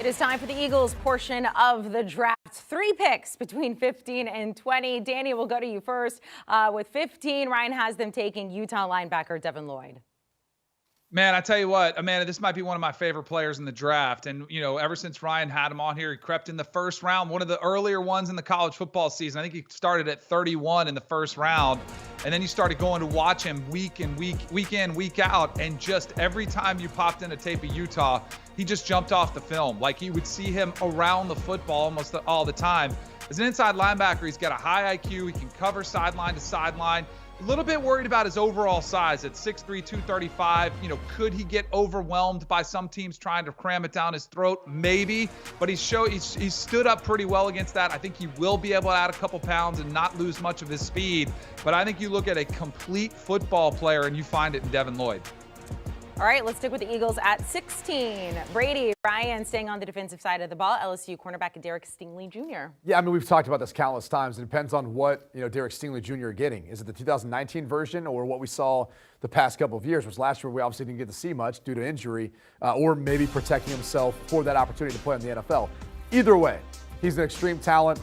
It is time for the Eagles portion of the draft. 3 picks between 15 and 20. Danny, we'll go to you first. With 15, Ryan has them taking Utah linebacker Devin Lloyd. Man, I tell you what, Amanda, this might be one of my favorite players in the draft. And, ever since Ryan had him on here, he crept in the first round, one of the earlier ones in the college football season. I think he started at 31 in the first round. And then you started going to watch him week in, week out. And just every time you popped in a tape of Utah, he just jumped off the film. Like you would see him around the football almost all the time. As an inside linebacker, he's got a high IQ. He can cover sideline to sideline. A little bit worried about his overall size at 6'3", 235. Could he get overwhelmed by some teams trying to cram it down his throat? Maybe, but he's stood up pretty well against that. I think he will be able to add a couple pounds and not lose much of his speed. But I think you look at a complete football player and you find it in Devin Lloyd. All right, let's stick with the Eagles at 16. Brady, Ryan staying on the defensive side of the ball. LSU cornerback Derek Stingley Jr. Yeah, we've talked about this countless times. It depends on what Derek Stingley Jr. are getting. Is it the 2019 version or what we saw the past couple of years, which last year we obviously didn't get to see much due to injury, or maybe protecting himself for that opportunity to play in the NFL. Either way, he's an extreme talent.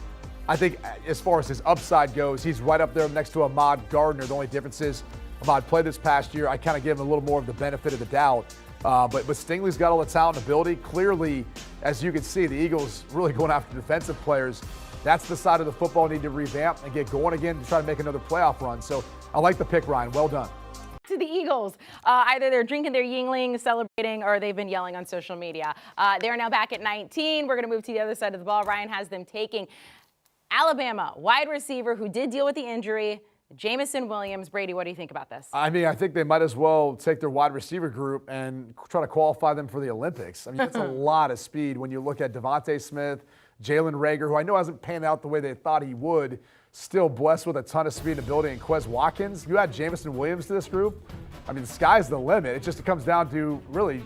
I think as far as his upside goes, he's right up there next to Ahmad Gardner. The only difference is Ahmad played this past year. I kind of give him a little more of the benefit of the doubt. But Stingley's got all the talent and ability. Clearly, as you can see, the Eagles really going after defensive players. That's the side of the football need to revamp and get going again to try to make another playoff run. So I like the pick, Ryan. Well done. To the Eagles. Either they're drinking their Yingling, celebrating, or they've been yelling on social media. They're now back at 19. We're going to move to the other side of the ball. Ryan has them taking Alabama wide receiver who did deal with the injury, Jamison Williams. Brady, what do you think about this? I think they might as well take their wide receiver group and try to qualify them for the Olympics. That's a lot of speed when you look at Devontae Smith, Jalen Reagor, who I know hasn't panned out the way they thought he would, still blessed with a ton of speed and ability, and Quez Watkins. You add Jamison Williams to this group, the sky's the limit. It just comes down to really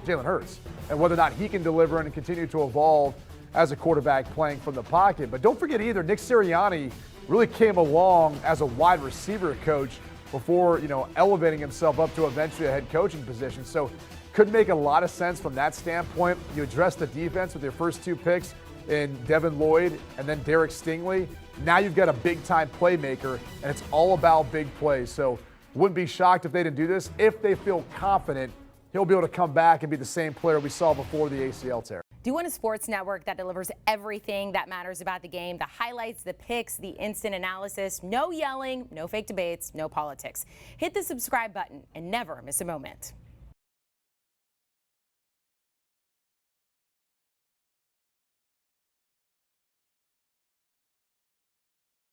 Jalen Hurts and whether or not he can deliver and continue to evolve as a quarterback playing from the pocket. But don't forget either, Nick Sirianni really came along as a wide receiver coach before, elevating himself up to eventually a head coaching position. So could make a lot of sense from that standpoint. You address the defense with your first 2 picks in Devin Lloyd and then Derek Stingley. Now you've got a big-time playmaker, and it's all about big plays. So wouldn't be shocked if they didn't do this. If they feel confident, he'll be able to come back and be the same player we saw before the ACL tear. Do you want a sports network that delivers everything that matters about the game? The highlights, the picks, the instant analysis, no yelling, no fake debates, no politics. Hit the subscribe button and never miss a moment.